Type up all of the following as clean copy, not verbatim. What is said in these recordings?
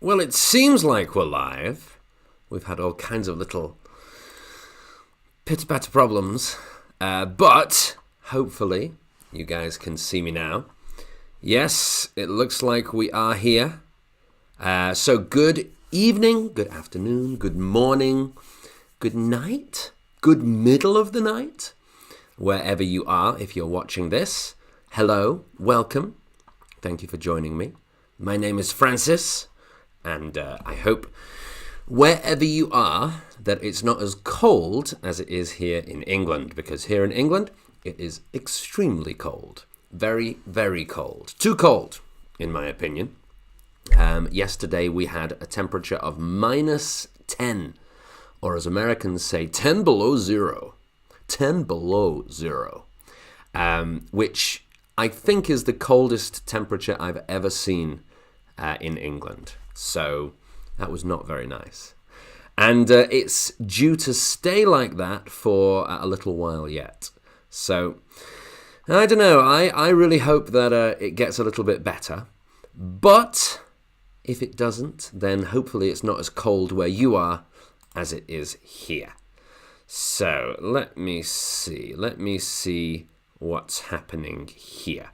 Well, it seems like we're live. We've had all kinds of little pitter-patter problems, but hopefully you guys can see me now. Yes, it looks like we are here. So good evening, good afternoon, good morning, good night, good middle of the night, wherever you are if you're watching this. Hello, welcome. Thank you for joining me. My name is Francis. And I hope wherever you are that it's not as cold as it is here in England, because here in England it is extremely cold. Very, very cold. Too cold, in my opinion. Yesterday we had a temperature of -10, or as Americans say, 10 below zero. 10 below zero, which I think is the coldest temperature I've ever seen in England. So that was not very nice. And it's due to stay like that for a little while yet. So I don't know. I really hope that it gets a little bit better. But if it doesn't, then hopefully it's not as cold where you are as it is here. So let me see what's happening here.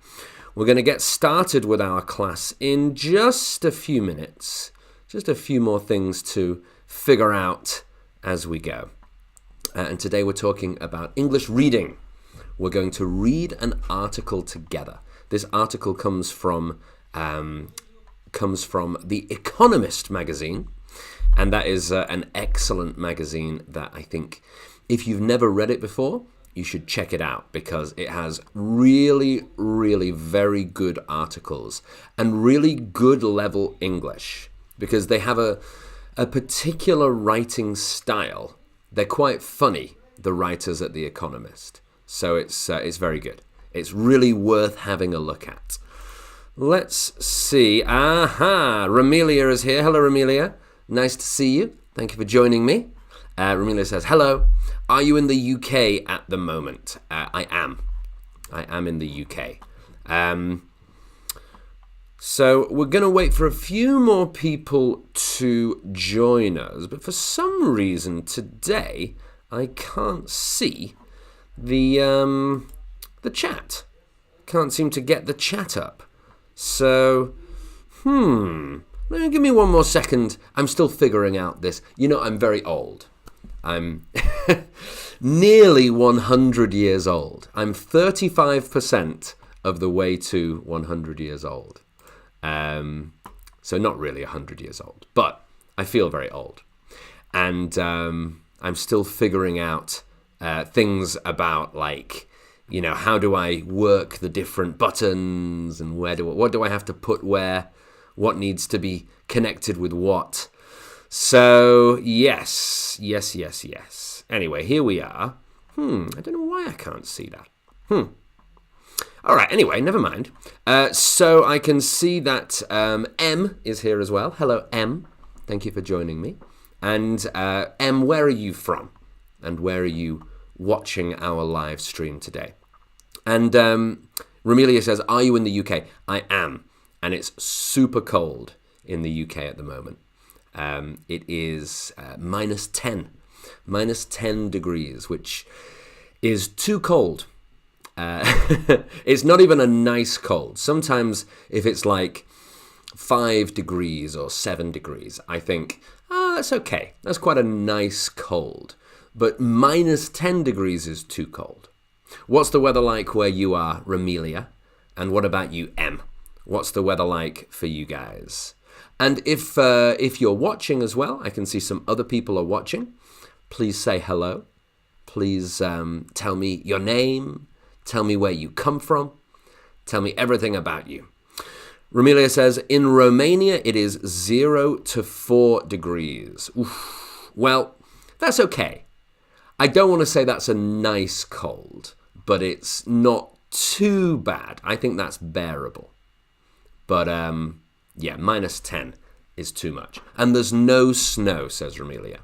We're going to get started with our class in just a few minutes. Just a few more things to figure out as we go. And today we're talking about English reading. We're going to read an article together. This article comes from the Economist magazine. And that is an excellent magazine that I think if you've never read it before, you should check it out because it has really, really very good articles and really good level English because they have a particular writing style. They're quite funny, the writers at The Economist. So it's very good. It's really worth having a look at. Let's see. Aha! Ramelia is here. Hello, Ramelia. Nice to see you. Thank you for joining me. Ramelia says, hello. Are you in the UK at the moment? I am. I am in the UK. So we're going to wait for a few more people to join us. But for some reason today, I can't see the chat. Can't seem to get the chat up. So, give me one more second. I'm still figuring out this. You know, I'm very old. I'm nearly 100 years old. I'm 35% of the way to 100 years old. So not really 100 years old, but I feel very old. And I'm still figuring out things about, like, you know, how do I work the different buttons and what do I have to put where? What needs to be connected with what? So, yes. Anyway, here we are. I don't know why I can't see that. All right, anyway, never mind. So I can see that M is here as well. Hello, M. Thank you for joining me. And M, where are you from? And where are you watching our live stream today? And Ramelia says, are you in the UK? I am. And it's super cold in the UK at the moment. It is -10 degrees, which is too cold. It's not even a nice cold. Sometimes if it's like 5 degrees or 7 degrees, I think, that's okay. That's quite a nice cold. But -10 degrees is too cold. What's the weather like where you are, Ramelia? And what about you, M? What's the weather like for you guys? And if you're watching as well, I can see some other people are watching. Please say hello. Please tell me your name. Tell me where you come from. Tell me everything about you. Ramelia says, in Romania, it is 0 to 4 degrees. Oof. Well, that's okay. I don't want to say that's a nice cold, but it's not too bad. I think that's bearable. But, yeah, -10 is too much. And there's no snow, says Ramelia.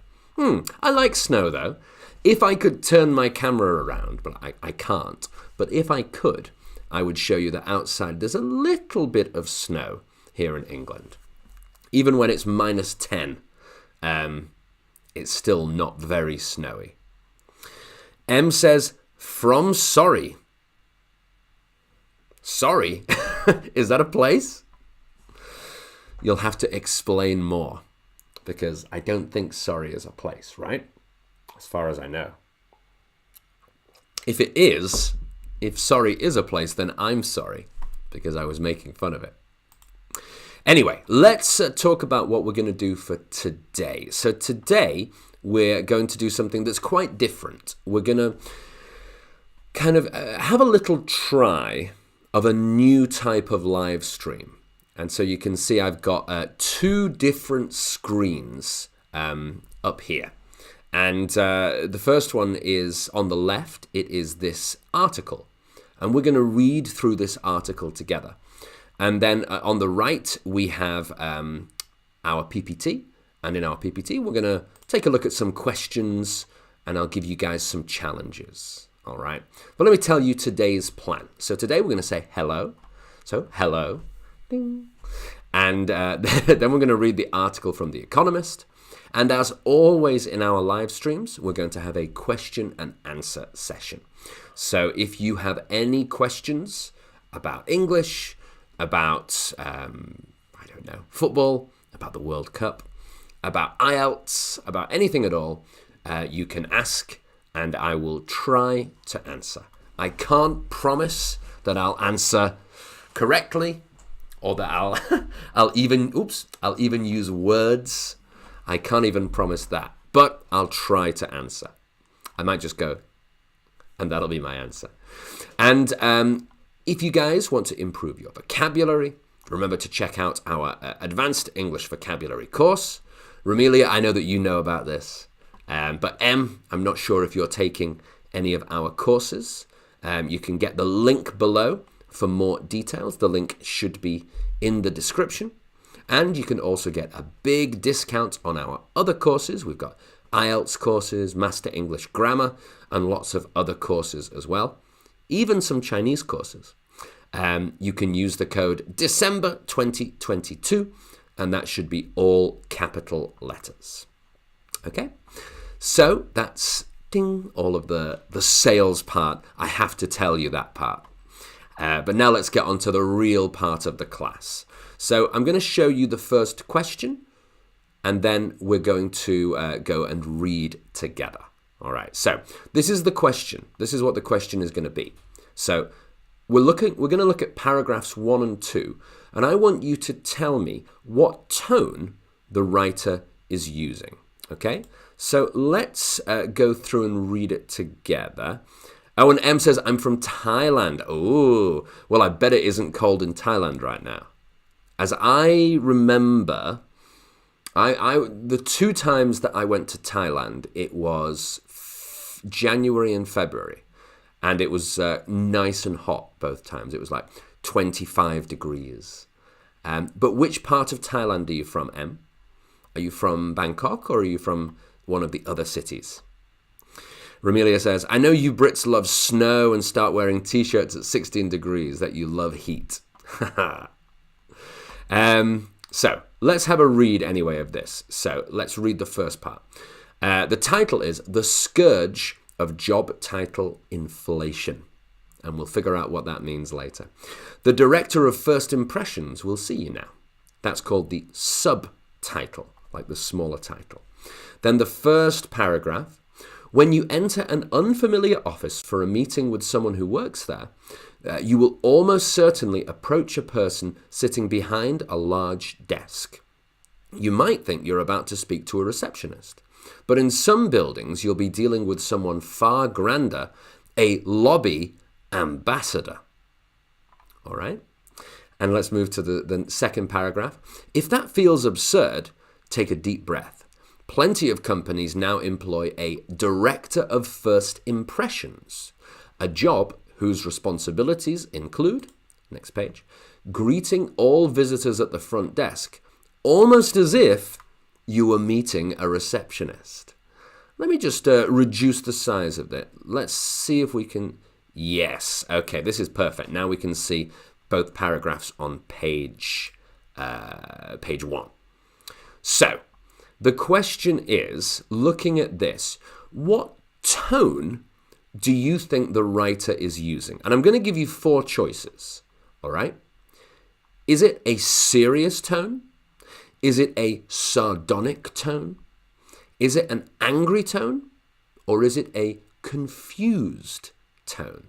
I like snow, though. If I could turn my camera around, but I can't. But if I could, I would show you that outside there's a little bit of snow here in England. Even when it's -10, it's still not very snowy. M says, from Sorry. Sorry? Is that a place? You'll have to explain more, because I don't think Sorry is a place, right? As far as I know. If it is, if Sorry is a place, then I'm sorry, because I was making fun of it. Anyway, let's talk about what we're going to do for today. So today, we're going to do something that's quite different. We're going to kind of have a little try of a new type of live stream. And so you can see I've got 2 different screens up here. And the first one is on the left. It is this article. And we're going to read through this article together. And then on the right, we have our PPT. And in our PPT, we're going to take a look at some questions, and I'll give you guys some challenges. All right. But let me tell you today's plan. So today we're going to say hello. So hello. Ding. And then we're going to read the article from The Economist. And as always in our live streams, we're going to have a question and answer session. So if you have any questions about English, about, I don't know, football, about the World Cup, about IELTS, about anything at all, you can ask and I will try to answer. I can't promise that I'll answer correctly or that I'll even use words. I can't even promise that, but I'll try to answer. I might just go, and that'll be my answer. And if you guys want to improve your vocabulary, remember to check out our Advanced English Vocabulary course. Romelia, I know that you know about this, but M, I'm not sure if you're taking any of our courses. You can get the link below for more details. The link should be in the description. And you can also get a big discount on our other courses. We've got IELTS courses, Master English Grammar, and lots of other courses as well. Even some Chinese courses. You can use the code December 2022, and that should be all capital letters. Okay? So that's ding, all of the sales part. I have to tell you that part. But now let's get on to the real part of the class. So I'm going to show you the first question, and then we're going to go and read together. All right, so this is the question. This is what the question is going to be. So we're going to look at paragraphs 1 and 2, and I want you to tell me what tone the writer is using. Okay, so let's go through and read it together. Oh, and M says, I'm from Thailand. Oh, well, I bet it isn't cold in Thailand right now. As I remember, the 2 times that I went to Thailand, it was January and February. And it was nice and hot both times. It was like 25 degrees. But which part of Thailand are you from, M? Are you from Bangkok or are you from one of the other cities? Romelia says, I know you Brits love snow and start wearing T-shirts at 16 degrees, that you love heat. So let's have a read anyway of this. So let's read the first part. The title is The Scourge of Job Title Inflation. And we'll figure out what that means later. The director of First Impressions will see you now. That's called the subtitle, like the smaller title. Then the first paragraph. When you enter an unfamiliar office for a meeting with someone who works there, you will almost certainly approach a person sitting behind a large desk. You might think you're about to speak to a receptionist, but in some buildings you'll be dealing with someone far grander, a lobby ambassador. All right? And let's move to the second paragraph. If that feels absurd, take a deep breath. Plenty of companies now employ a director of first impressions, a job whose responsibilities include, next page, greeting all visitors at the front desk, almost as if you were meeting a receptionist. Let me just reduce the size of it. Let's see if we can... Yes, okay, this is perfect. Now we can see both paragraphs on page 1. So, the question is, looking at this, what tone do you think the writer is using? And I'm going to give you 4 choices, all right? Is it a serious tone? Is it a sardonic tone? Is it an angry tone? Or is it a confused tone?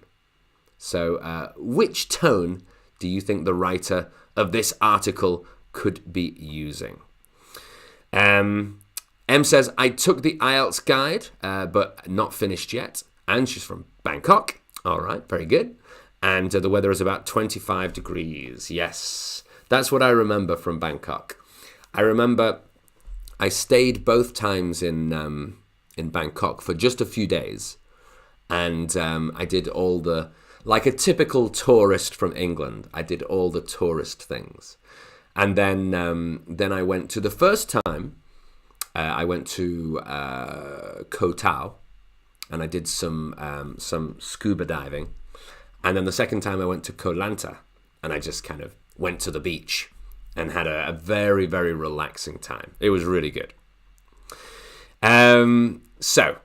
So which tone do you think the writer of this article could be using? M says, I took the IELTS guide, but not finished yet. And she's from Bangkok. All right, very good. And the weather is about 25 degrees. Yes, that's what I remember from Bangkok. I remember I stayed both times in Bangkok for just a few days. And I did all the, like a typical tourist from England, I did all the tourist things. And then I went to the first time, I went to Koh Tao, and I did some scuba diving. And then the second time I went to Koh Lanta, and I just kind of went to the beach and had a very, very relaxing time. It was really good. So,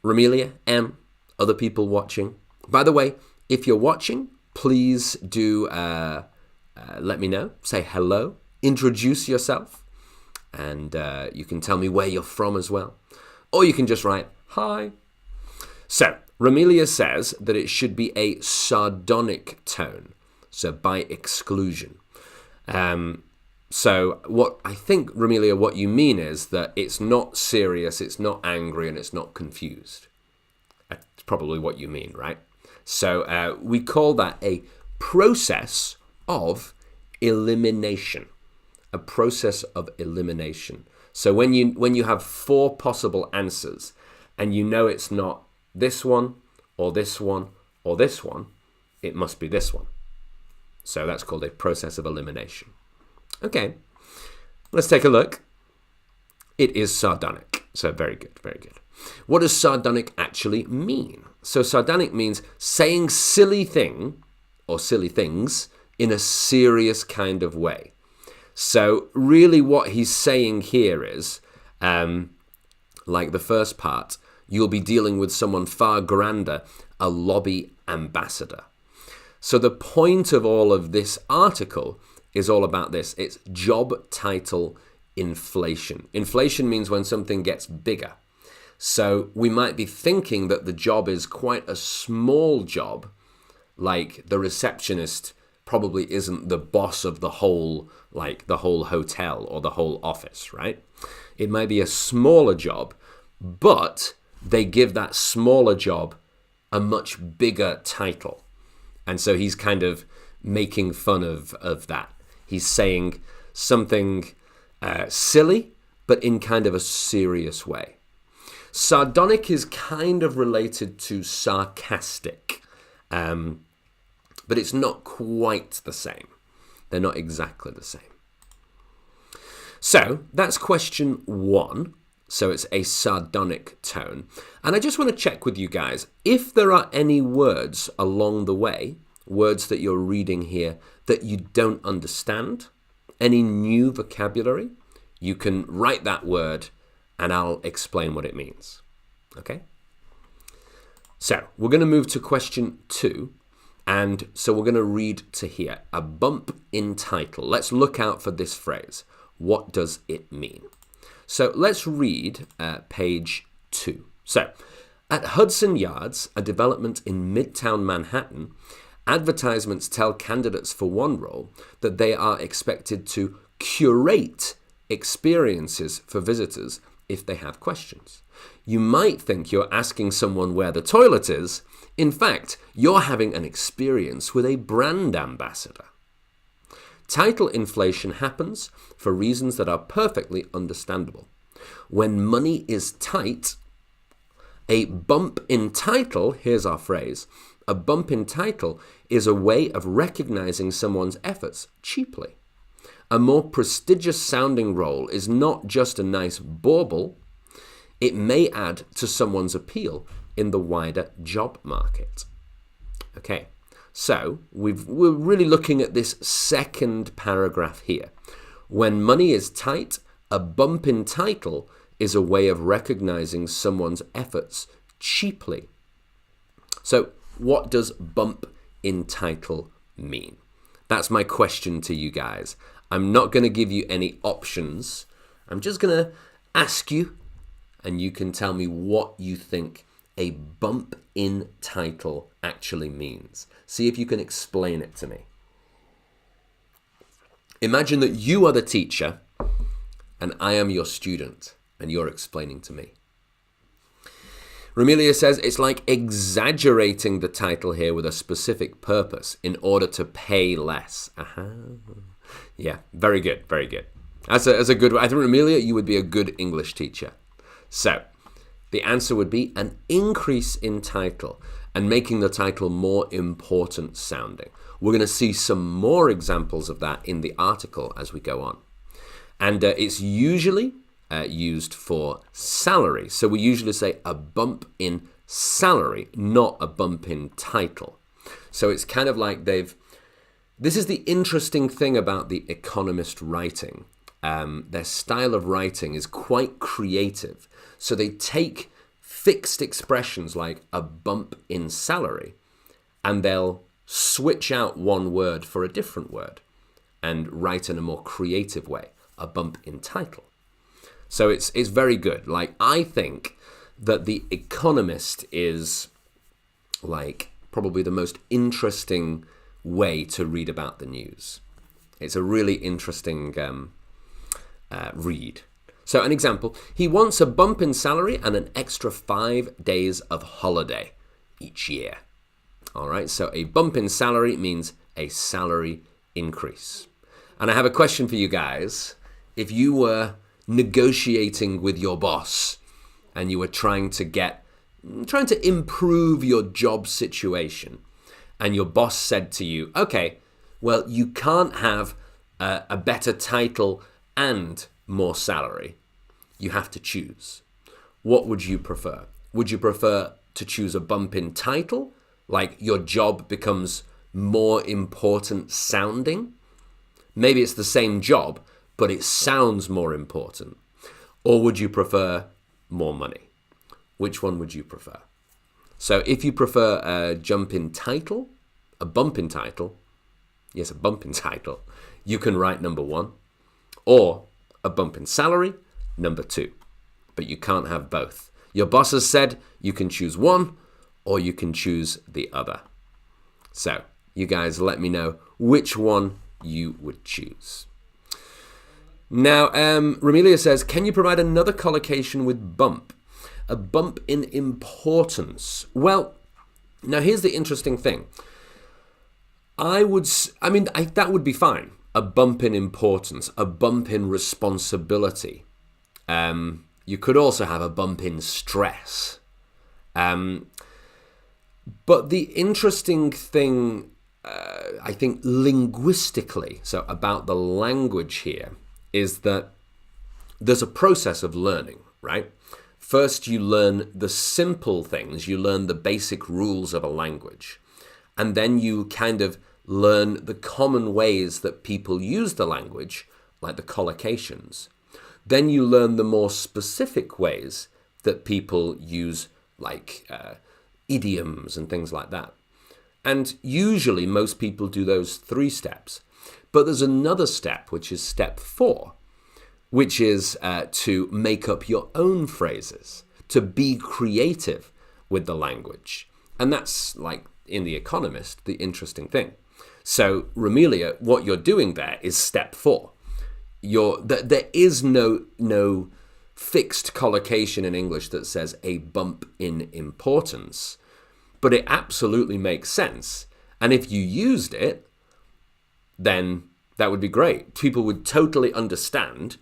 Ramelia, M, other people watching. By the way, if you're watching, please do let me know. Say hello. Introduce yourself. And you can tell me where you're from as well. Or you can just write, hi. So, Ramelia says that it should be a sardonic tone. So, by exclusion. So, what I think, Ramelia, what you mean is that it's not serious, it's not angry, and it's not confused. That's probably what you mean, right? So, we call that a process of elimination. A process of elimination. So, when you have 4 possible answers, and you know it's not this one, or this one, or this one, it must be this one. So that's called a process of elimination. Okay, let's take a look. It is sardonic. So very good, very good. What does sardonic actually mean? So sardonic means saying silly thing or silly things in a serious kind of way. So really what he's saying here is, like the first part, you'll be dealing with someone far grander, a lobby ambassador. So the point of all of this article is all about this. It's job title inflation. Inflation means when something gets bigger. So we might be thinking that the job is quite a small job, like the receptionist probably isn't the boss of the whole, like the whole hotel or the whole office, right? It might be a smaller job, but they give that smaller job a much bigger title. And so he's kind of making fun of that. He's saying something silly, but in kind of a serious way. Sardonic is kind of related to sarcastic, but it's not quite the same. They're not exactly the same. So that's question 1. So it's a sardonic tone. And I just want to check with you guys, if there are any words along the way, words that you're reading here that you don't understand, any new vocabulary, you can write that word and I'll explain what it means. Okay? So we're going to move to question 2. And so we're going to read to here, a bump in title. Let's look out for this phrase. What does it mean? So let's read page 2. So, at Hudson Yards, a development in Midtown Manhattan, advertisements tell candidates for one role that they are expected to curate experiences for visitors if they have questions. You might think you're asking someone where the toilet is. In fact, you're having an experience with a brand ambassador. Title inflation happens for reasons that are perfectly understandable. When money is tight, a bump in title, here's our phrase, a bump in title is a way of recognizing someone's efforts cheaply. A more prestigious sounding role is not just a nice bauble, it may add to someone's appeal in the wider job market. Okay. So we're really looking at this second paragraph here. When money is tight, A bump in title is a way of recognizing someone's efforts cheaply. So what does bump in title mean? That's my question to you guys. I'm not going to give you any options. I'm just going to ask you, and you can tell me what you think a bump in title actually means. See if you can explain it to me. Imagine that you are the teacher and I am your student and you're explaining to me. Romelia says it's like exaggerating the title here with a specific purpose in order to pay less. Yeah, very good, very good. That's a good one. I think, Romelia, you would be a good English teacher. So, the answer would be an increase in title and making the title more important sounding. We're going to see some more examples of that in the article as we go on. And it's usually used for salary. So we usually say a bump in salary, not a bump in title. So it's kind of like this is the interesting thing about the Economist writing. Their style of writing is quite creative. So they take fixed expressions like a bump in salary and they'll switch out one word for a different word and write in a more creative way, a bump in title. So it's very good. Like, I think that the Economist is like probably the most interesting way to read about the news. It's a really interesting read. So an example, he wants a bump in salary and an extra 5 days of holiday each year. All right, so a bump in salary means a salary increase. And I have a question for you guys. If you were negotiating with your boss and you were trying to improve your job situation, and your boss said to you, okay, well, you can't have a better title and more salary. You have to choose. What would you prefer? Would you prefer to choose a bump in title, like your job becomes more important sounding? Maybe it's the same job, but it sounds more important. Or would you prefer more money? Which one would you prefer? So if you prefer a bump in title, yes, a bump in title, you can write number 1. Or a bump in salary, number 2. But you can't have both. Your boss has said you can choose one or you can choose the other. So you guys let me know which one you would choose. Now, Romelia says, can you provide another collocation with bump? A bump in importance. Well, now here's the interesting thing. That would be fine. A bump in importance, a bump in responsibility. You could also have a bump in stress. But the interesting thing, I think linguistically, so about the language here, is that there's a process of learning, right? First, you learn the simple things, you learn the basic rules of a language, and then you kind of learn the common ways that people use the language, like the collocations. Then you learn the more specific ways that people use, like idioms and things like that. And usually most people do those 3 steps. But there's another step, which is step 4, which is to make up your own phrases, to be creative with the language. And that's, like in The Economist, the interesting thing. So, Romelia, what you're doing there is step 4. There is no fixed collocation in English that says a bump in importance, but it absolutely makes sense. And if you used it, then that would be great. People would totally understand,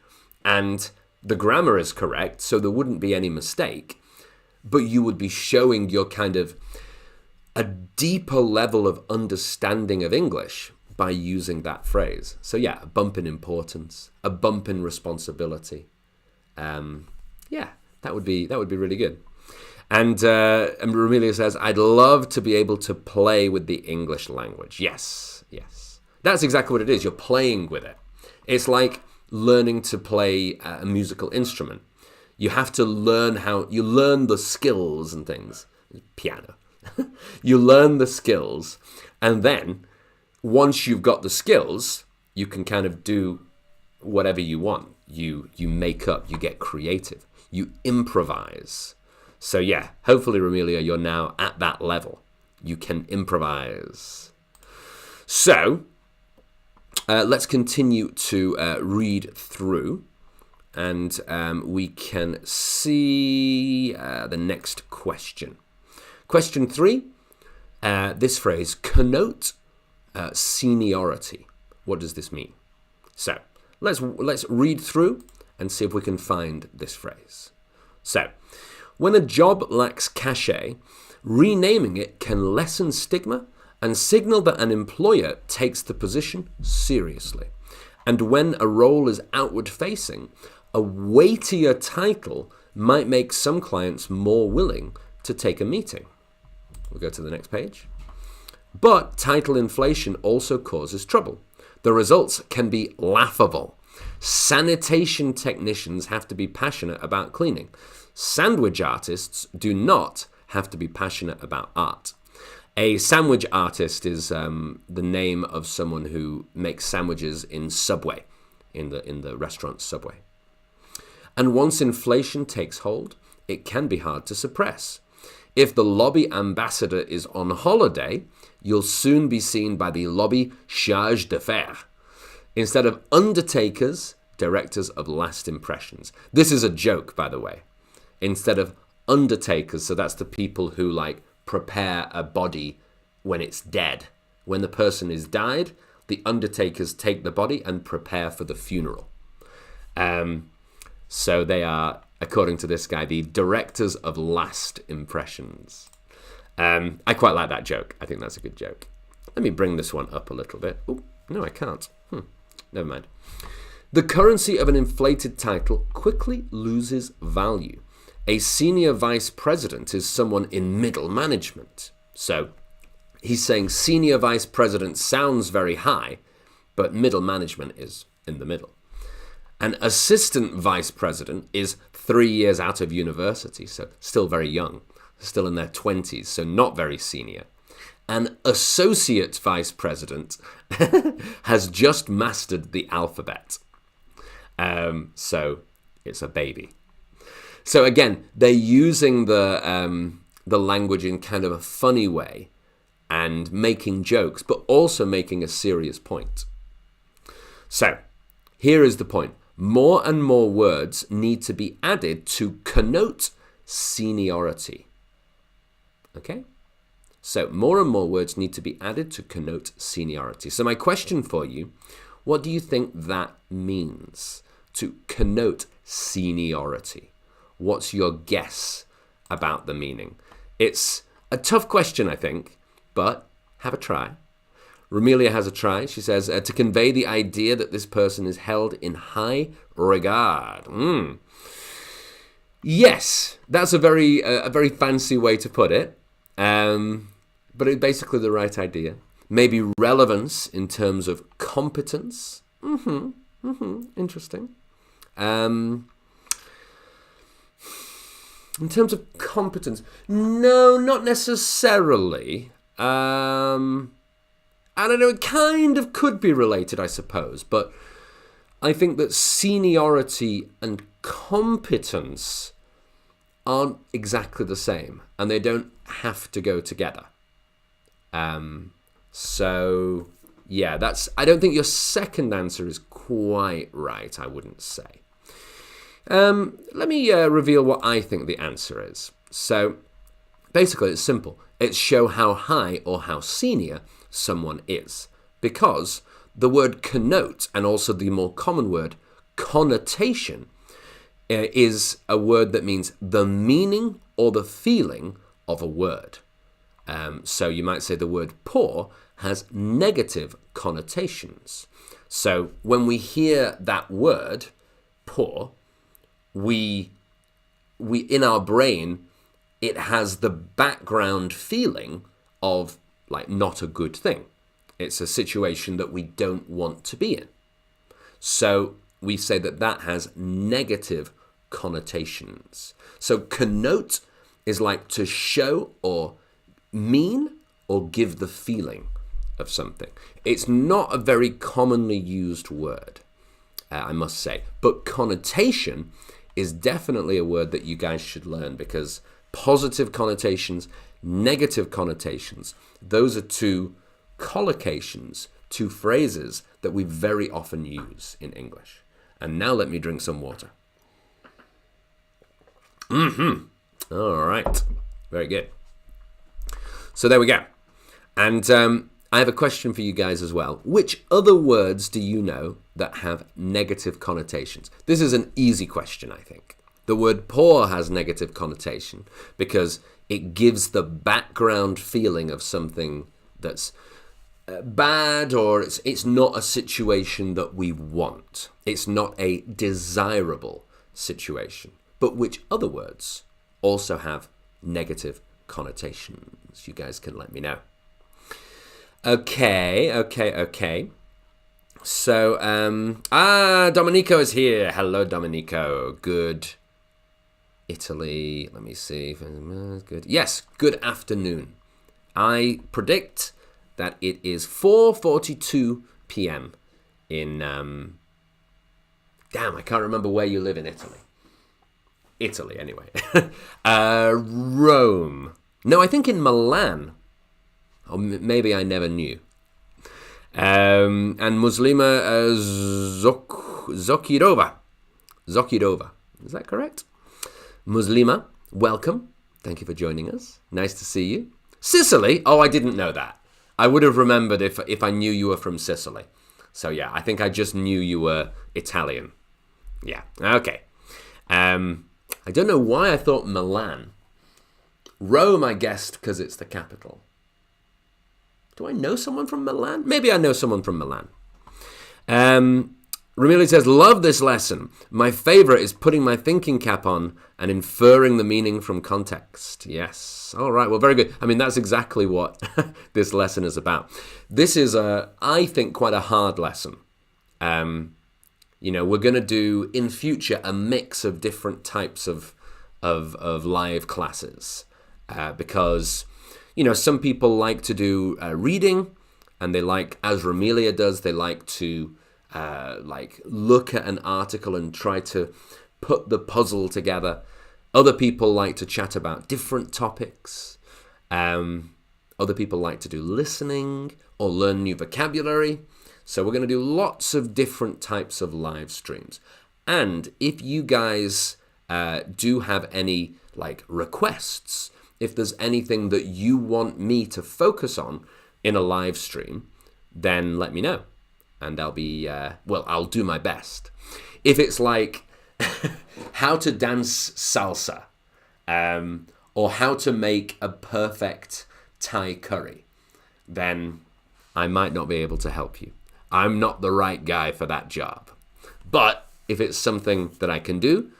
and the grammar is correct, so there wouldn't be any mistake, but you would be showing your kind of a deeper level of understanding of English by using that phrase. So yeah, a bump in importance, a bump in responsibility. That would be really good. And Romelia says, I'd love to be able to play with the English language. Yes. That's exactly what it is. You're playing with it. It's like learning to play a musical instrument. You have to learn you learn the skills and things. Piano. You learn the skills, and then once you've got the skills, you can kind of do whatever you want. You make up, you get creative, you improvise. So yeah, hopefully, Romelia, you're now at that level. You can improvise. So let's continue to read through, and we can see the next question. Question 3, this phrase, connote seniority. What does this mean? So let's read through and see if we can find this phrase. So, when a job lacks cachet, renaming it can lessen stigma and signal that an employer takes the position seriously. And when a role is outward-facing, a weightier title might make some clients more willing to take a meeting. We'll go to the next page. But title inflation also causes trouble. The results can be laughable. Sanitation technicians have to be passionate about cleaning. Sandwich artists do not have to be passionate about art. A sandwich artist is the name of someone who makes sandwiches in Subway, in the restaurant Subway. And once inflation takes hold, it can be hard to suppress. If the lobby ambassador is on holiday, you'll soon be seen by the lobby charge d'affaires. Instead of undertakers, directors of last impressions. This is a joke, by the way. Instead of undertakers, so that's the people who prepare a body when it's dead. When the person is died, the undertakers take the body and prepare for the funeral. So they are, according to this guy, the directors of last impressions. I quite like that joke. I think that's a good joke. Let me bring this one up a little bit. Oh, no, I can't. Never mind. The currency of an inflated title quickly loses value. A senior vice president is someone in middle management. So he's saying senior vice president sounds very high, but middle management is in the middle. An assistant vice president is 3 years out of university, so still very young, still in their 20s, so not very senior. An associate vice president has just mastered the alphabet. So it's a baby. So again, they're using the language in kind of a funny way and making jokes, but also making a serious point. So here is the point. More and more words need to be added to connote seniority. Okay? So more and more words need to be added to connote seniority. So my question for you, what do you think that means, to connote seniority? What's your guess about the meaning? It's a tough question, I think, but have a try. Romelia has a try. She says, to convey the idea that this person is held in high regard. Yes, that's a very fancy way to put it, but it's basically the right idea. Maybe relevance in terms of competence. Interesting. In terms of competence, no, not necessarily. I don't know, it kind of could be related, I suppose, but I think that seniority and competence aren't exactly the same, and they don't have to go together. So, yeah, I don't think your second answer is quite right, I wouldn't say. Let me reveal what I think the answer is. So, basically, it's simple. It's show how high or how senior someone is. Because the word connote, and also the more common word connotation, is a word that means the meaning or the feeling of a word. So you might say the word poor has negative connotations. So when we hear that word, poor, we in our brain, it has the background feeling of not a good thing. It's a situation that we don't want to be in. So we say that that has negative connotations. So connote is like to show or mean or give the feeling of something. It's not a very commonly used word, I must say. But connotation is definitely a word that you guys should learn, because positive connotations, negative connotations, those are two collocations, two phrases that we very often use in English. And now let me drink some water. All right. Very good. So there we go. And I have a question for you guys as well. Which other words do you know that have negative connotations? This is an easy question, I think. The word poor has negative connotation because it gives the background feeling of something that's bad, or it's not a situation that we want. It's not a desirable situation. But which other words also have negative connotations? You guys can let me know. Okay. So, Domenico is here. Hello, Domenico. Good. Italy. Let me see. Good. Yes, good afternoon. I predict that it is 4:42 p.m. in, damn, I can't remember where you live in Italy. Italy, anyway. Rome. No, I think in Milan. Or maybe I never knew. And Muslima Zokirova. Zokirova. Is that correct? Muslima, welcome. Thank you for joining us. Nice to see you. Sicily? Oh, I didn't know that. I would have remembered if I knew you were from Sicily. So yeah, I think I just knew you were Italian. Yeah, okay. I don't know why I thought Milan. Rome, I guessed, because it's the capital. Do I know someone from Milan? Maybe I know someone from Milan. Ramili says, love this lesson. My favorite is putting my thinking cap on and inferring the meaning from context. Yes. All right. Well, very good. I mean, that's exactly what this lesson is about. This is, I think, quite a hard lesson. We're going to do, in future, a mix of different types of live classes. Because, some people like to do reading, and they like, as Ramelia does, they like to look at an article and try to put the puzzle together. Other people like to chat about different topics. Other people like to do listening or learn new vocabulary. So we're going to do lots of different types of live streams. And if you guys do have any requests, if there's anything that you want me to focus on in a live stream, then let me know. And I'll be, I'll do my best. If it's like how to dance salsa, or how to make a perfect Thai curry, then I might not be able to help you. I'm not the right guy for that job. But if it's something that I can do,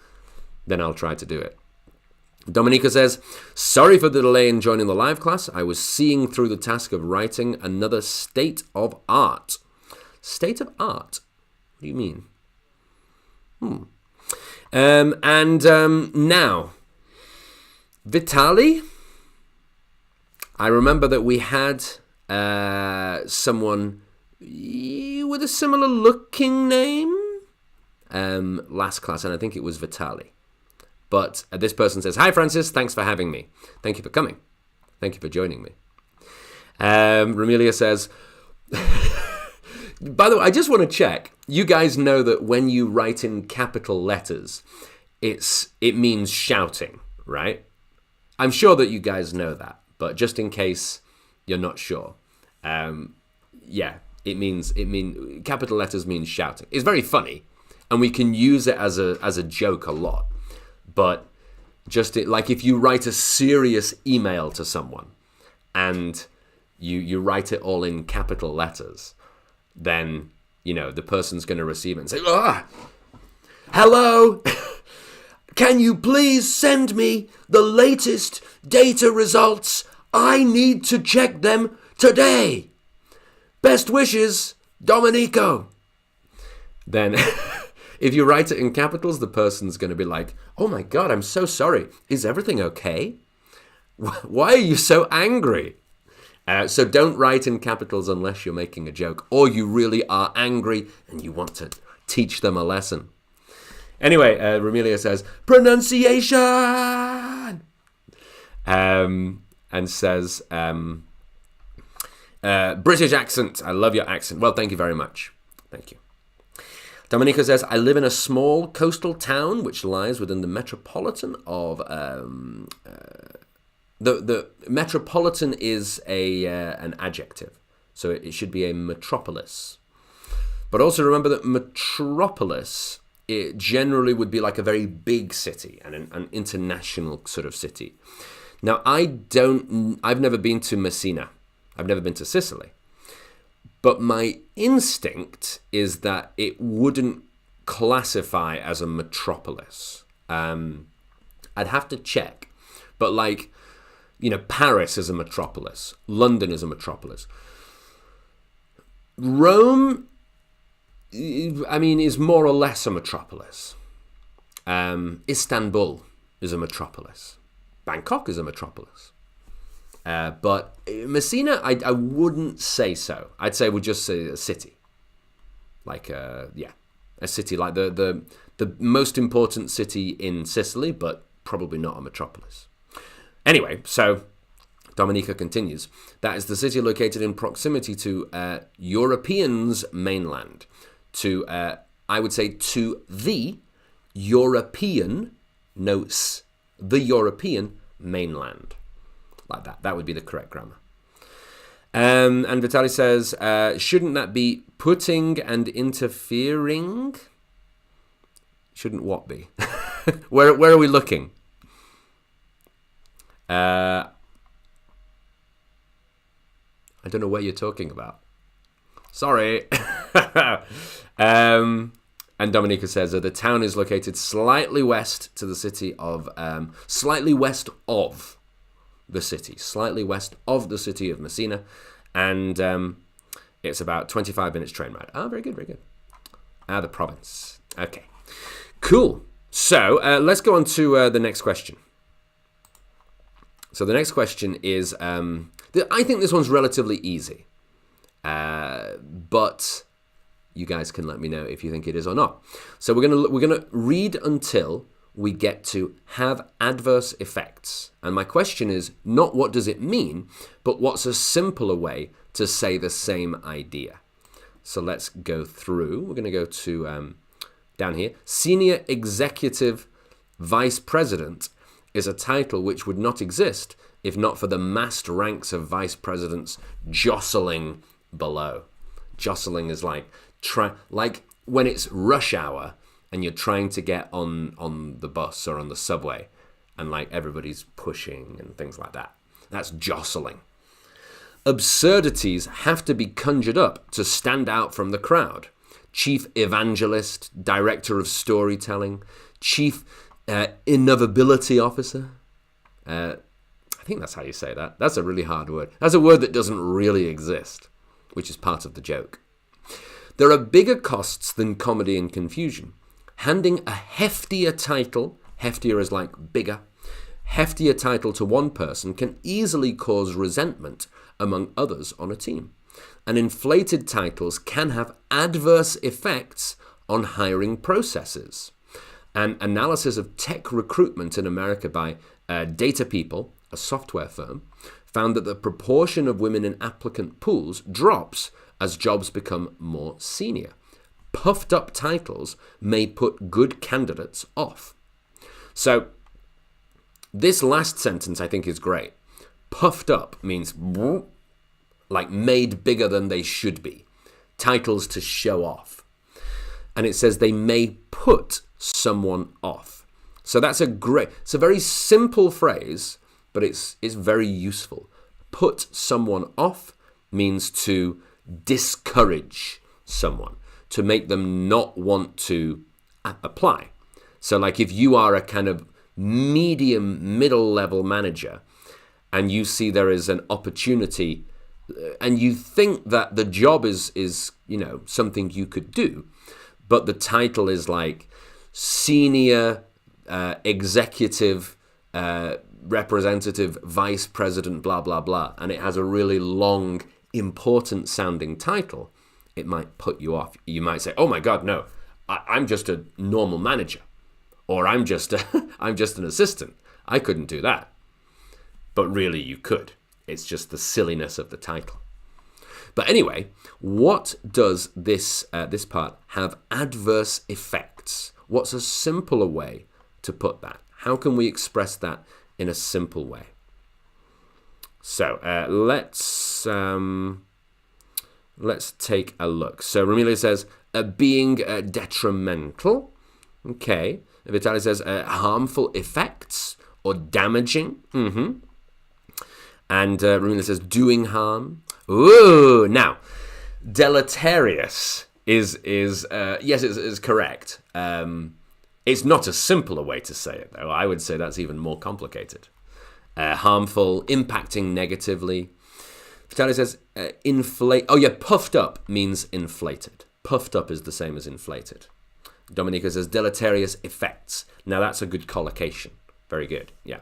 then I'll try to do it. Dominica says, sorry for the delay in joining the live class. I was seeing through the task of writing another state of art. State of art? What do you mean? Now, Vitali, I remember that we had someone with a similar looking name last class, and I think it was Vitali. But this person says, hi, Francis, thanks for having me. Thank you for coming. Thank you for joining me. Ramelia says, by the way, I just want to check. You guys know that when you write in capital letters, it means shouting, right? I'm sure that you guys know that, but just in case you're not sure, capital letters mean shouting. It's very funny, and we can use it as a joke a lot. But just like if you write a serious email to someone and you write it all in capital letters, then, the person's going to receive it and say, hello, can you please send me the latest data results? I need to check them today. Best wishes, Domenico. Then If you write it in capitals, the person's going to be like, oh my God, I'm so sorry. Is everything okay? Why are you so angry? So don't write in capitals unless you're making a joke or you really are angry and you want to teach them a lesson. Anyway, Romelia says, pronunciation! And says, British accent. I love your accent. Well, thank you very much. Thank you. Dominica says, I live in a small coastal town which lies within the metropolitan of... The metropolitan is an adjective, so it should be a metropolis. But also remember that metropolis, it generally would be like a very big city and an international sort of city. Now, I've never been to Messina. I've never been to Sicily. But my instinct is that it wouldn't classify as a metropolis. I'd have to check. But like, you know, Paris is a metropolis. London is a metropolis. Rome, I mean, is more or less a metropolis. Istanbul is a metropolis. Bangkok is a metropolis. But Messina, I wouldn't say so. I'd say we'd just say a city. Like, a city like the most important city in Sicily, but probably not a metropolis. Anyway, so Dominica continues. That is the city located in proximity to Europeans' mainland. To, I would say, to the European, the European mainland. Like that. That would be the correct grammar. And Vitaly says, shouldn't that be putting and interfering? Shouldn't what be? Where are we looking? I don't know what you're talking about. Sorry. And Dominica says that the town is located slightly west of the city of Messina, and it's about 25 minutes train ride. Oh, very good, very good. The province. Okay, cool. So let's go on to the next question. So the next question is, I think this one's relatively easy, but you guys can let me know if you think it is or not. So we're gonna read until we get to have adverse effects. And my question is not what does it mean, but what's a simpler way to say the same idea. So let's go through. We're going to go to down here. Senior Executive Vice President is a title which would not exist if not for the massed ranks of vice presidents jostling below. Jostling is like when it's rush hour and you're trying to get on the bus or on the subway and like everybody's pushing and things like that. That's jostling. Absurdities have to be conjured up to stand out from the crowd. Chief evangelist, director of storytelling, chief innovability officer. I think that's how you say that. That's a really hard word. That's a word that doesn't really exist, which is part of the joke. There are bigger costs than comedy and confusion. Handing a heftier title, heftier is like bigger, heftier title to one person can easily cause resentment among others on a team. And inflated titles can have adverse effects on hiring processes. An analysis of tech recruitment in America by Data People, a software firm, found that the proportion of women in applicant pools drops as jobs become more senior. Puffed up titles may put good candidates off. So this last sentence I think is great. Puffed up means like made bigger than they should be. Titles to show off. And it says they may put someone off. So it's a very simple phrase, but it's very useful. Put someone off means to discourage someone, to make them not want to apply. So like if you are a kind of middle level manager and you see there is an opportunity and you think that the job is something you could do, but the title is like senior executive representative vice president blah blah blah, and it has a really long important sounding title, it might put you off. You might say, oh my god, no, I'm just a normal manager, or I'm just an assistant, I couldn't do that. But really you could. It's just the silliness of the title. But anyway, what does this part have adverse effects? What's a simpler way to put that? How can we express that in a simple way? So let's take a look. So Romelia says being detrimental. Okay. Vitaly says harmful effects or damaging. And Romelia says doing harm. Ooh, now deleterious is yes, is correct. It's not a simpler way to say it, though. I would say that's even more complicated. Harmful, impacting negatively. Vitaly says inflate. Oh yeah, puffed up means inflated. Puffed up is the same as inflated. Dominica says deleterious effects. Now that's a good collocation. Very good. Yeah.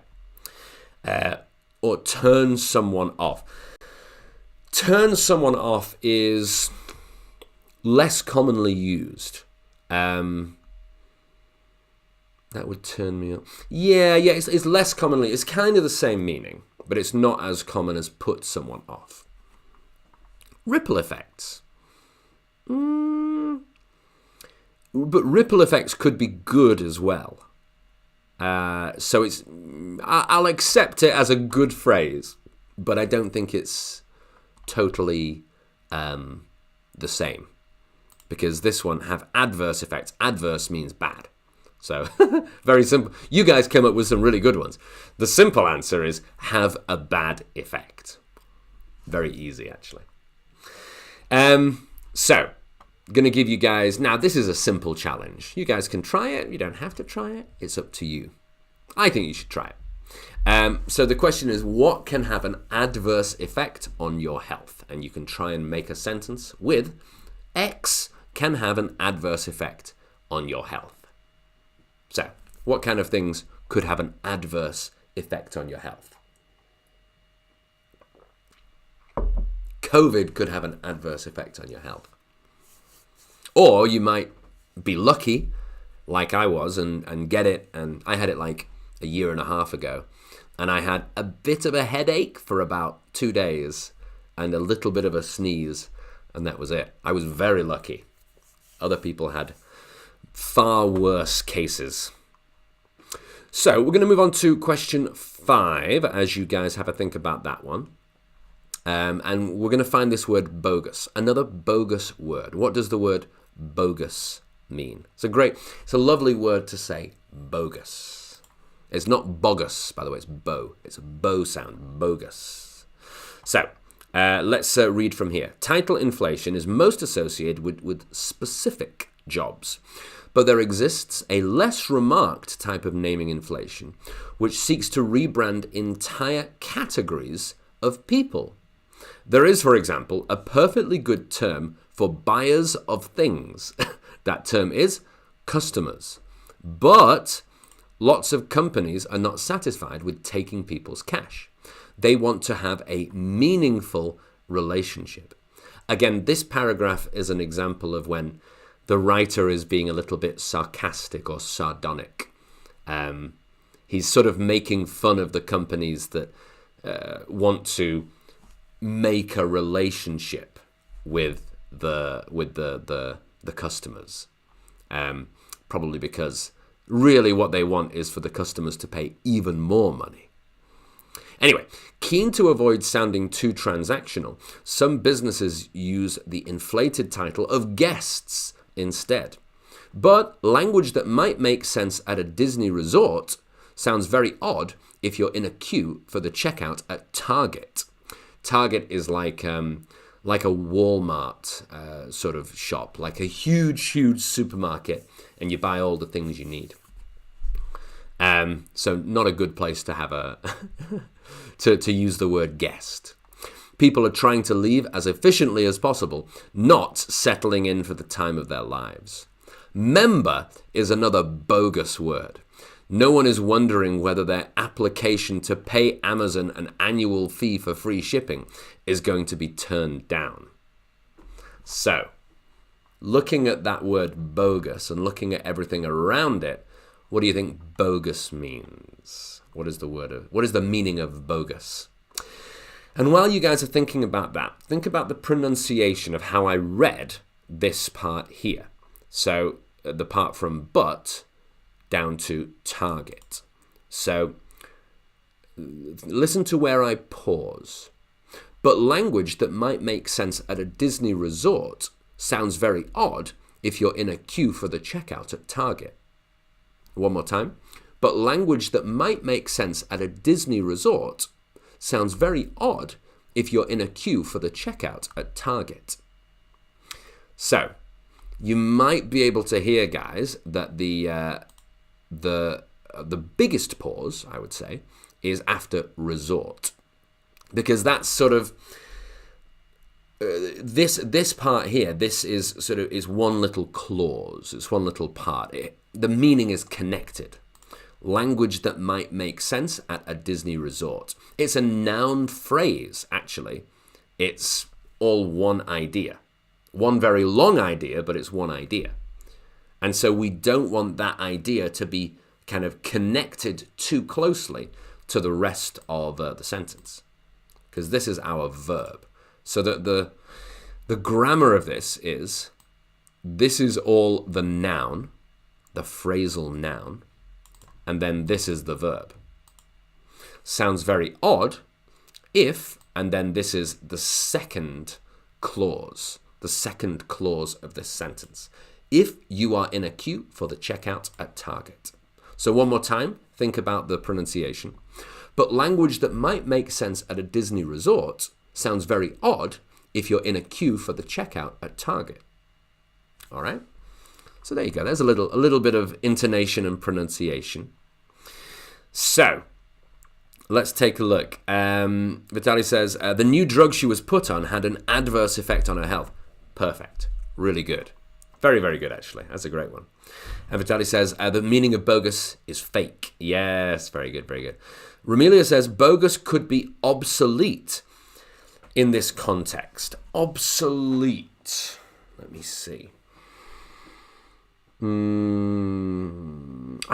Or turn someone off. Turn someone off is less commonly used. That would turn me off. Yeah, it's less commonly. It's kind of the same meaning, but it's not as common as put someone off. Ripple effects. But ripple effects could be good as well. So I'll accept it as a good phrase, but I don't think it's totally the same, because this one have adverse effects. Adverse means bad. So very simple. You guys came up with some really good ones. The simple answer is have a bad effect. Very easy, actually. So going to give you guys, now this is a simple challenge. You guys can try it. You don't have to try it. It's up to you. I think you should try it. So the question is, what can have an adverse effect on your health? And you can try and make a sentence with X can have an adverse effect on your health. So what kind of things could have an adverse effect on your health? COVID could have an adverse effect on your health. Or you might be lucky, like I was, and get it. And I had it like a year and a half ago. And I had a bit of a headache for about 2 days and a little bit of a sneeze. And that was it. I was very lucky. Other people had far worse cases. So we're going to move on to question 5 as you guys have a think about that one. And we're going to find this word bogus, another bogus word. What does the word bogus mean? It's a lovely word to say, bogus. It's not bogus, by the way, it's bo. It's a bo sound, bogus. So let's read from here. Title inflation is most associated with specific jobs, but there exists a less remarked type of naming inflation, which seeks to rebrand entire categories of people. There is, for example, a perfectly good term for buyers of things. That term is customers. But lots of companies are not satisfied with taking people's cash. They want to have a meaningful relationship. Again, this paragraph is an example of when the writer is being a little bit sarcastic or sardonic. He's sort of making fun of the companies that want to make a relationship with the customers. Probably because really what they want is for the customers to pay even more money. Anyway, keen to avoid sounding too transactional, some businesses use the inflated title of guests instead. But language that might make sense at a Disney resort sounds very odd if you're in a queue for the checkout at Target. Target is like a Walmart sort of shop, like a huge supermarket, and you buy all the things you need. So not a good place to have to use the word guest. People are trying to leave as efficiently as possible, not settling in for the time of their lives. Member is another bogus word. No one is wondering whether their application to pay Amazon an annual fee for free shipping is going to be turned down. So, looking at that word bogus and looking at everything around it, what do you think bogus means? What is the meaning of bogus? And while you guys are thinking about that, think about the pronunciation of how I read this part here. So, the part from but down to target. So, listen to where I pause. But language that might make sense at a Disney resort sounds very odd if you're in a queue for the checkout at Target. One more time. But language that might make sense at a Disney resort sounds very odd if you're in a queue for the checkout at Target. So, you might be able to hear, guys, that the biggest pause, I would say, is after resort. Because that's sort of this part here. This is one little clause. It's one little part. The meaning is connected. Language that might make sense at a Disney resort. It's a noun phrase, actually. It's all one idea. One very long idea, but it's one idea. And so we don't want that idea to be kind of connected too closely to the rest of the sentence. Because this is our verb. So that the grammar of this is all the noun, the phrasal noun, and then this is the verb. Sounds very odd if, and then this is the second clause of this sentence. If you are in a queue for the checkout at Target. So one more time, think about the pronunciation. But language that might make sense at a Disney resort sounds very odd if you're in a queue for the checkout at Target. All right? So there you go. There's a little bit of intonation and pronunciation. So, let's take a look. Vitaly says, the new drug she was put on had an adverse effect on her health. Perfect. Really good. Very, very good, actually. That's a great one. And Vitaly says, the meaning of bogus is fake. Yes, very good, very good. Romelia says, bogus could be obsolete in this context. Obsolete. Let me see. I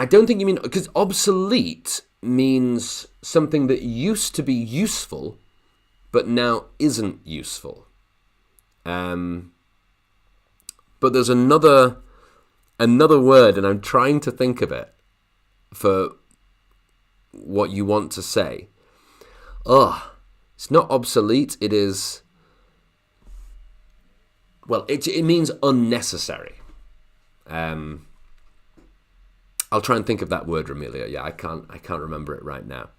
don't think you mean, because obsolete means something that used to be useful, but now isn't useful. But there's another word, and I'm trying to think of it for what you want to say. It's not obsolete. It is, well, it means unnecessary. I'll try and think of that word, Romelia. Yeah, I can't remember it right now.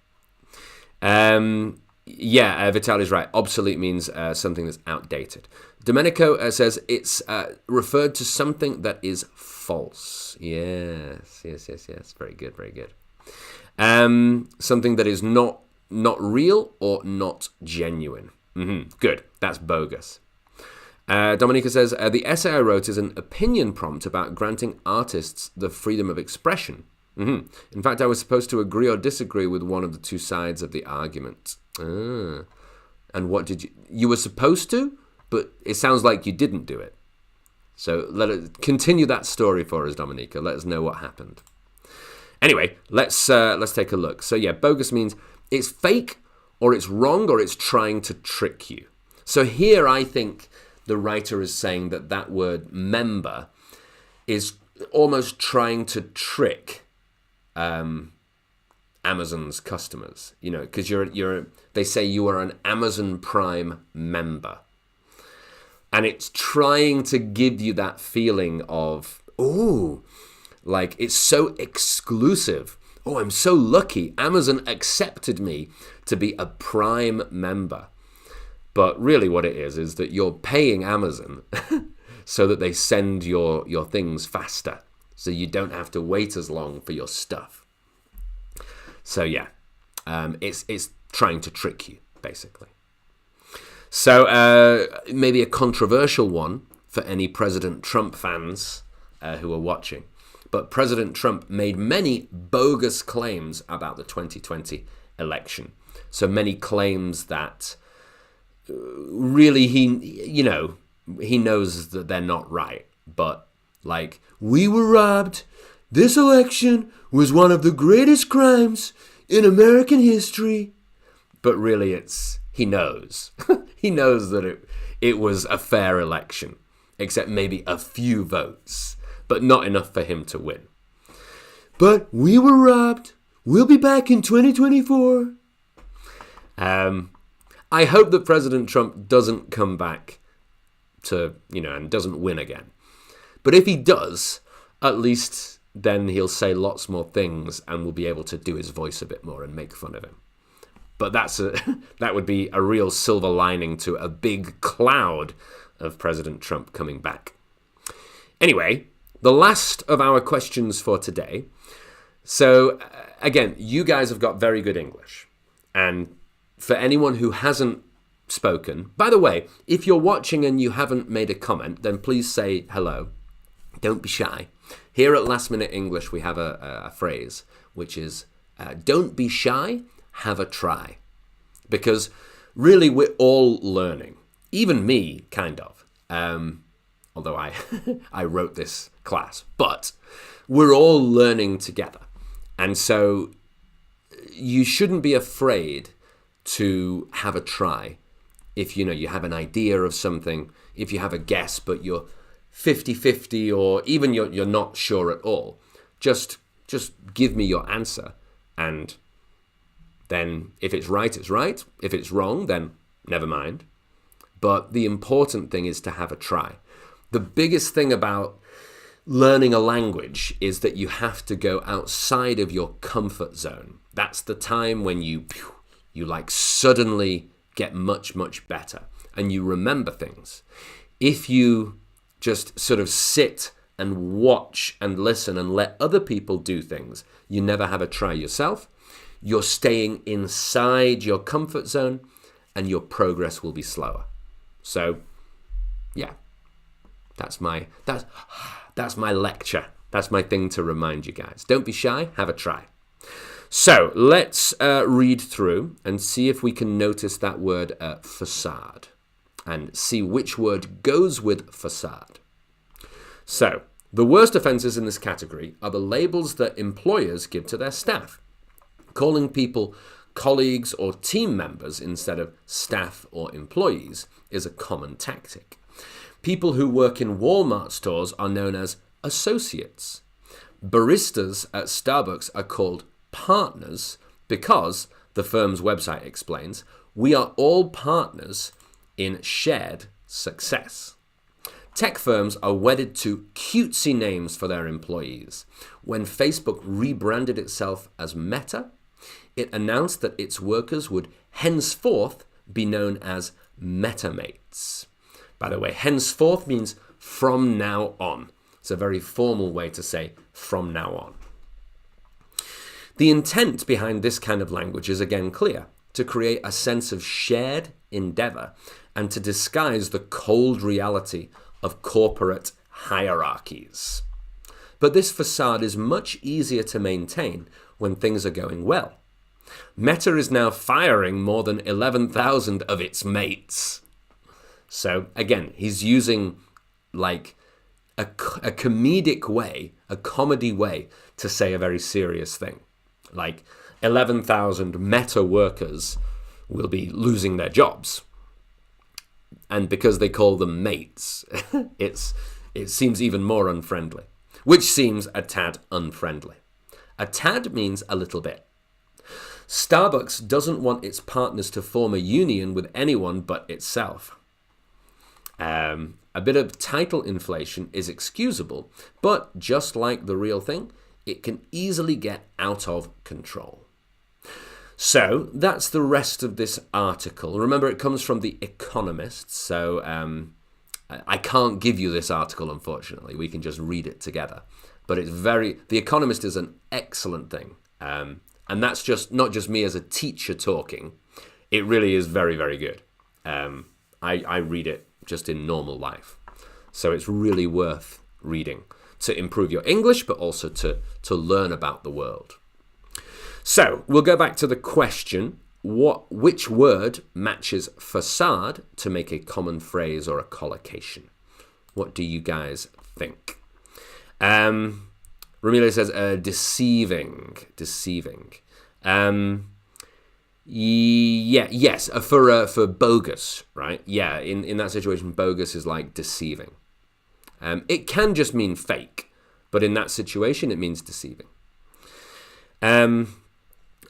Vitaly's right. Obsolete means something that's outdated. Domenico says it's referred to something that is false. Yes. Very good, very good. Something that is not real or not genuine. Good. That's bogus. Dominica says, the essay I wrote is an opinion prompt about granting artists the freedom of expression. In fact, I was supposed to agree or disagree with one of the two sides of the argument. And what did you were supposed to, but it sounds like you didn't do it. So let us continue that story for us, Dominica. Let us know what happened. Anyway, let's take a look. So yeah, bogus means it's fake, or it's wrong, or it's trying to trick you. So here I think the writer is saying that word member is almost trying to trick Amazon's customers, because they say you are an Amazon Prime member. And it's trying to give you that feeling of, like it's so exclusive. I'm so lucky. Amazon accepted me to be a Prime member. But really what it is that you're paying Amazon so that they send your things faster. So you don't have to wait as long for your stuff. So yeah, it's trying to trick you, basically. So maybe a controversial one for any President Trump fans who are watching. But President Trump made many bogus claims about the 2020 election. So many claims that really he knows that they're not right. But like, we were robbed. This election was one of the greatest crimes in American history. But really he knows. He knows that it was a fair election, except maybe a few votes, but not enough for him to win. But we were robbed. We'll be back in 2024. I hope that President Trump doesn't come back and doesn't win again. But if he does, at least then he'll say lots more things and we'll be able to do his voice a bit more and make fun of him. But that would be a real silver lining to a big cloud of President Trump coming back. Anyway, the last of our questions for today. So, again, you guys have got very good English. And for anyone who hasn't spoken, by the way, if you're watching and you haven't made a comment, then please say hello. Don't be shy. Here at Last Minute English, we have a phrase, which is, don't be shy, have a try. Because really, we're all learning. Even me, kind of. Although I wrote this class. But we're all learning together. And so you shouldn't be afraid to have a try. If you have an idea of something, if you have a guess, but you're 50-50 or even you're not sure at all, just give me your answer. And then if it's right, it's right. If it's wrong, then never mind. But the important thing is to have a try. The biggest thing about learning a language is that you have to go outside of your comfort zone. That's the time when you like suddenly get much, much better and you remember things. If you just sort of sit and watch and listen and let other people do things, you never have a try yourself. You're staying inside your comfort zone and your progress will be slower. So, yeah, that's my lecture. That's my thing to remind you guys. Don't be shy, have a try. So let's read through and see if we can notice that word facade and see which word goes with facade. So the worst offenses in this category are the labels that employers give to their staff. Calling people colleagues or team members instead of staff or employees is a common tactic. People who work in Walmart stores are known as associates. Baristas at Starbucks are called partners because, the firm's website explains, we are all partners in shared success. Tech firms are wedded to cutesy names for their employees. When Facebook rebranded itself as Meta, it announced that its workers would henceforth be known as MetaMates. By the way, henceforth means from now on. It's a very formal way to say from now on. The intent behind this kind of language is again clear: to create a sense of shared endeavor and to disguise the cold reality of corporate hierarchies. But this facade is much easier to maintain when things are going well. Meta is now firing more than 11,000 of its mates. So again, he's using like a comedic way, a comedy way to say a very serious thing. Like 11,000 Meta workers will be losing their jobs. And because they call them mates, it seems even more unfriendly, which seems a tad unfriendly. A tad means a little bit. Starbucks doesn't want its partners to form a union with anyone but itself. A bit of title inflation is excusable, but just like the real thing, it can easily get out of control. So that's the rest of this article. Remember, it comes from The Economist, so I can't give you this article, unfortunately. We can just read it together. But The Economist is an excellent thing. And that's just not just me as a teacher talking. It really is very, very good. I read it just in normal life. So it's really worth reading. to improve your English, but also to learn about the world. So we'll go back to the question, which word matches facade to make a common phrase or a collocation? What do you guys think? Ramiro says deceiving. Yes, for bogus, right? Yeah, in that situation, bogus is like deceiving. It can just mean fake, but in that situation, it means deceiving.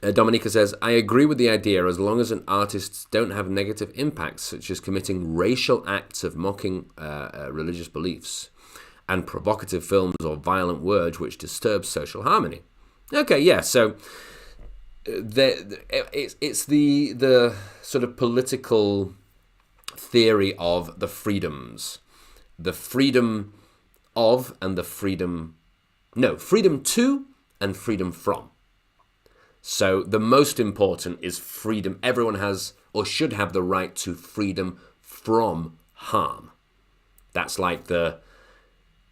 Dominica says, I agree with the idea as long as artists don't have negative impacts, such as committing racial acts of mocking religious beliefs and provocative films or violent words which disturb social harmony. Okay, yeah, so it's the sort of political theory of the freedoms. The freedom of and the freedom to and freedom from. So the most important is freedom. Everyone has or should have the right to freedom from harm. That's like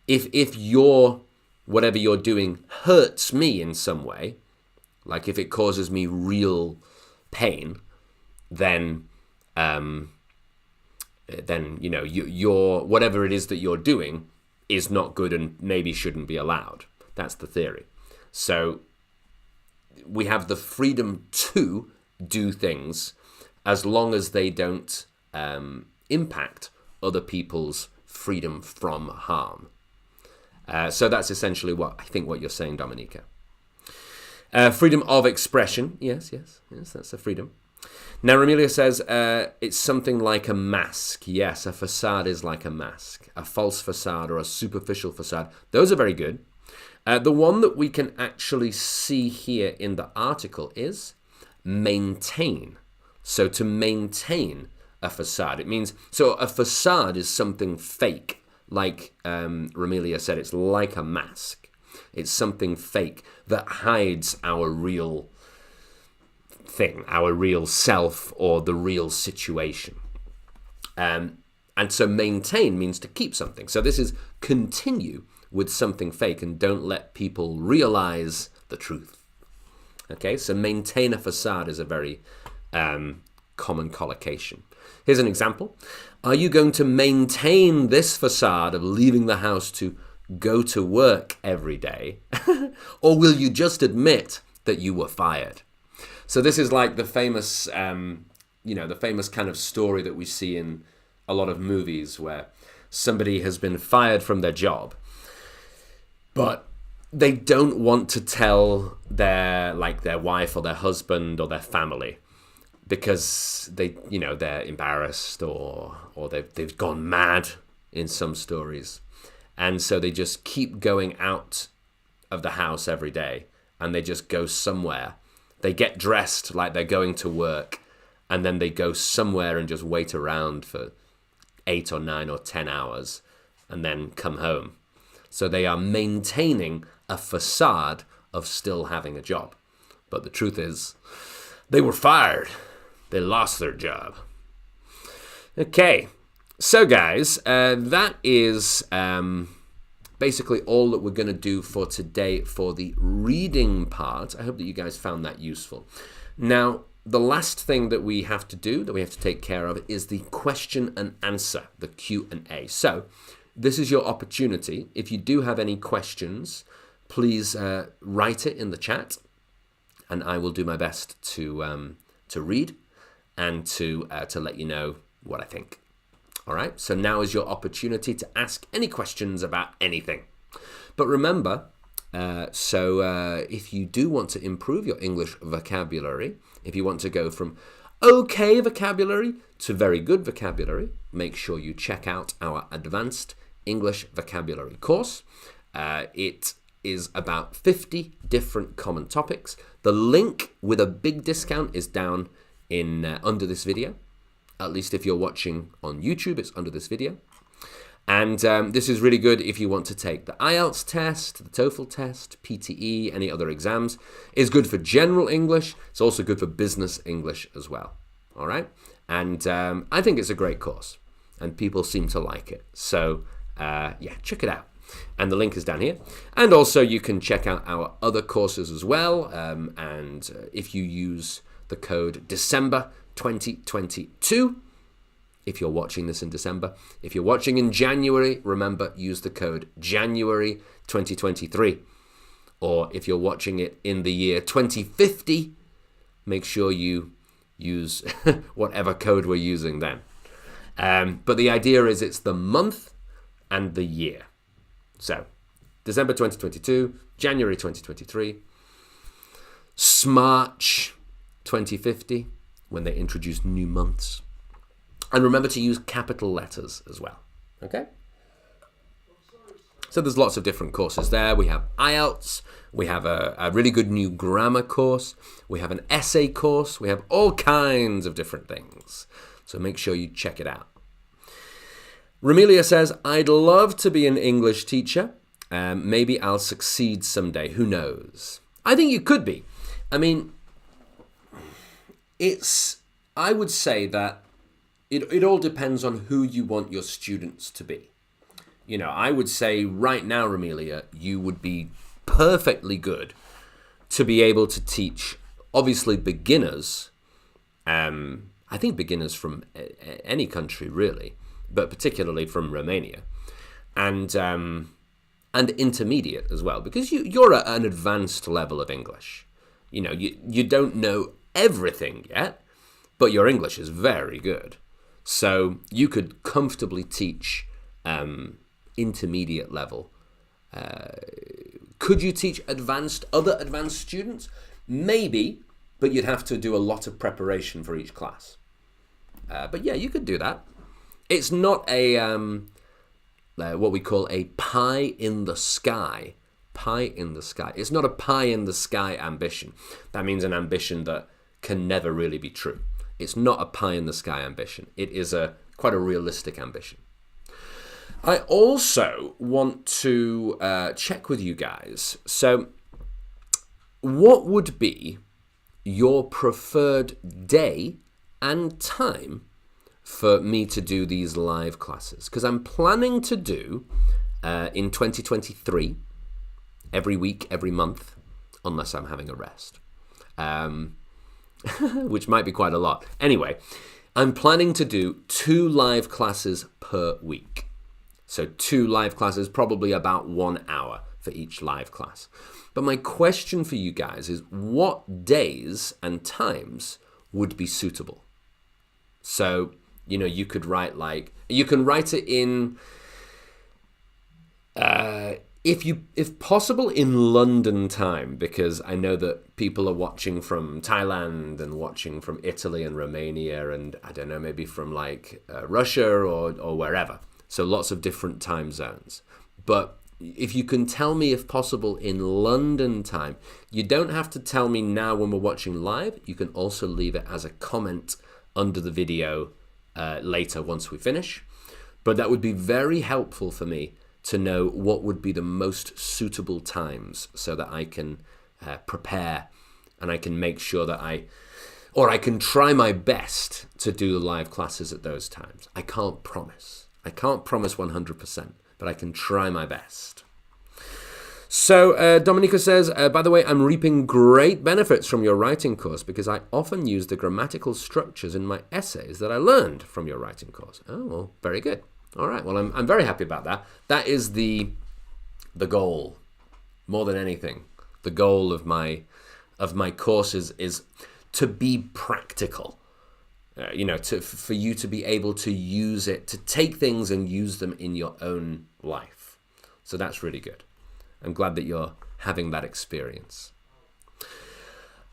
if whatever you're doing hurts me in some way, like if it causes me real pain, then your whatever it is that you're doing is not good and maybe shouldn't be allowed. That's the theory. So we have the freedom to do things as long as they don't impact other people's freedom from harm. So that's essentially what you're saying, Dominica. Freedom of expression. Yes, that's a freedom. Now, Ramelia says it's something like a mask. Yes, a facade is like a mask. A false facade or a superficial facade. Those are very good. The one that we can actually see here in the article is maintain. So to maintain a facade, it means, so a facade is something fake. Like Ramelia said, it's like a mask. It's something fake that hides our real thing, our real self or the real situation. And so maintain means to keep something. So this is continue with something fake and don't let people realize the truth. Okay, so maintain a facade is a very common collocation. Here's an example. Are you going to maintain this facade of leaving the house to go to work every day? Or will you just admit that you were fired? So this is like the famous, the famous kind of story that we see in a lot of movies where somebody has been fired from their job, but they don't want to tell their wife or their husband or their family because they're embarrassed or they've gone mad in some stories. And so they just keep going out of the house every day and they just go somewhere. They get dressed like they're going to work and then they go somewhere and just wait around for 8 or 9 or 10 hours and then come home. So they are maintaining a facade of still having a job. But the truth is, they were fired. They lost their job. Okay, so guys, that is basically all that we're going to do for today for the reading part. I hope that you guys found that useful. Now, the last thing that we have to do, that we have to take care of, is the question and answer, the Q&A. So this is your opportunity. If you do have any questions, please write it in the chat, and I will do my best to read and to let you know what I think. All right, so now is your opportunity to ask any questions about anything. But remember, if you do want to improve your English vocabulary, if you want to go from okay vocabulary to very good vocabulary, make sure you check out our advanced English vocabulary course. It is about 50 different common topics. The link with a big discount is down in under this video. At least if you're watching on YouTube, it's under this video. And this is really good if you want to take the IELTS test, the TOEFL test, PTE, any other exams. It's good for general English. It's also good for business English as well. All right? And I think it's a great course. And people seem to like it. So, check it out. And the link is down here. And also you can check out our other courses as well. And if you use the code December 2022, if you're watching this in December, if you're watching in January, remember, use the code January 2023. Or if you're watching it in the year 2050, make sure you use whatever code we're using then. But the idea is it's the month and the year. So, December 2022, January 2023, Smarch 2050, when they introduce new months. And remember to use capital letters as well, okay? So there's lots of different courses there. We have IELTS, we have a really good new grammar course, we have an essay course, we have all kinds of different things. So make sure you check it out. Ramelia says, I'd love to be an English teacher. Maybe I'll succeed someday. Who knows? I think you could be. I mean, I would say that it all depends on who you want your students to be. You know, I would say right now, Ramelia, you would be perfectly good to be able to teach, obviously, beginners. I think beginners from any country, really, but particularly from Romania, and intermediate as well, because you're at an advanced level of English. You know, you don't know everything yet, but your English is very good. So you could comfortably teach intermediate level. Could you teach other advanced students? Maybe, but you'd have to do a lot of preparation for each class. But yeah, you could do that. It's not a what we call a pie in the sky. Pie in the sky. It's not a pie in the sky ambition. That means an ambition that can never really be true. It's not a pie in the sky ambition. It is quite a realistic ambition. I also want to check with you guys. So, what would be your preferred day and time for me to do these live classes? Because I'm planning to do in 2023, every week, every month, unless I'm having a rest, which might be quite a lot. Anyway, I'm planning to do 2 live classes per week. So 2 live classes, probably about 1 hour for each live class. But my question for you guys is, what days and times would be suitable? So, you know, you could write you can write it in, if possible, in London time, because I know that people are watching from Thailand and watching from Italy and Romania and, I don't know, maybe from Russia or wherever. So lots of different time zones. But if you can tell me, if possible, in London time, you don't have to tell me now when we're watching live. You can also leave it as a comment under the video later once we finish. But that would be very helpful for me to know what would be the most suitable times so that I can prepare and I can make sure that I can try my best to do the live classes at those times. I can't promise. I can't promise 100%, but I can try my best. So Dominica says, by the way, I'm reaping great benefits from your writing course because I often use the grammatical structures in my essays that I learned from your writing course. Oh, well, very good. All right, well, I'm very happy about that. That is the goal, more than anything. The goal of my courses is to be practical. For you to be able to use it, to take things and use them in your own life. So that's really good. I'm glad that you're having that experience.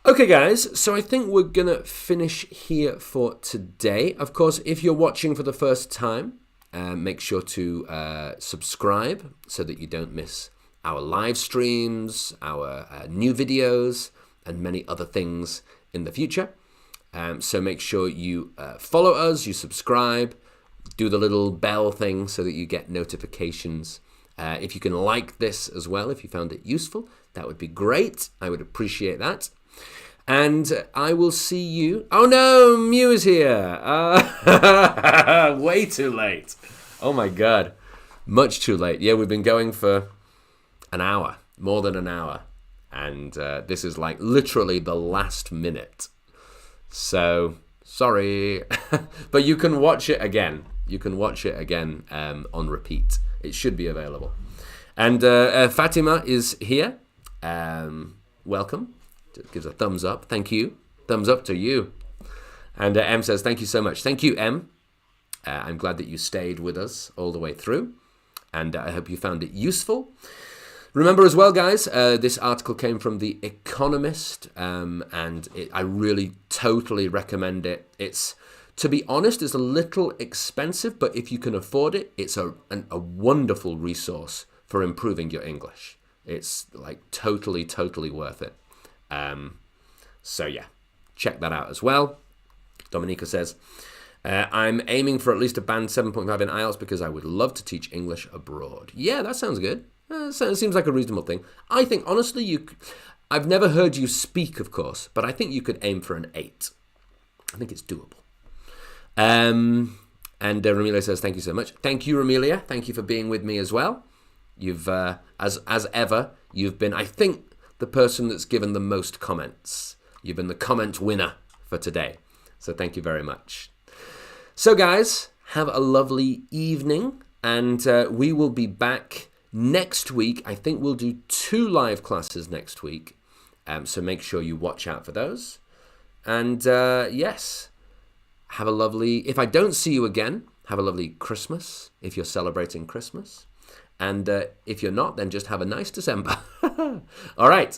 Okay, guys, so I think we're going to finish here for today. Of course, if you're watching for the first time, make sure to subscribe so that you don't miss our live streams, our new videos, and many other things in the future. So make sure you follow us, you subscribe, do the little bell thing so that you get notifications. If you can like this as well, if you found it useful, that would be great. I would appreciate that. And I will see you. Oh no, Mew is here. Way too late. Oh my God. Much too late. Yeah, we've been going for an hour, more than an hour. And this is like literally the last minute. So, sorry. But you can watch it again. You can watch it again on repeat. It should be available. And Fatima is here. Welcome. Gives a thumbs up. Thank you. Thumbs up to you. And M says, thank you so much. Thank you, M. I'm glad that you stayed with us all the way through. And I hope you found it useful. Remember as well, guys, this article came from The Economist, and I really totally recommend it. It's, to be honest, it's a little expensive, but if you can afford it, it's a wonderful resource for improving your English. It's like totally worth it. So yeah, check that out as well. Dominica says, I'm aiming for at least a band 7.5 in IELTS because I would love to teach English abroad. Yeah, that sounds good. So it seems like a reasonable thing. I think, honestly, I've never heard you speak, of course, but I think you could aim for an 8. I think it's doable. And Ramelia says, thank you so much. Thank you, Ramelia. Thank you for being with me as well. You've, as ever, you've been, I think, the person that's given the most comments. You've been the comment winner for today. So thank you very much. So, guys, have a lovely evening, and we will be back next week. I think we'll do 2 live classes next week, so make sure you watch out for those. And yes, have a lovely, if I don't see you again, have a lovely Christmas, if you're celebrating Christmas. And if you're not, then just have a nice December. All right,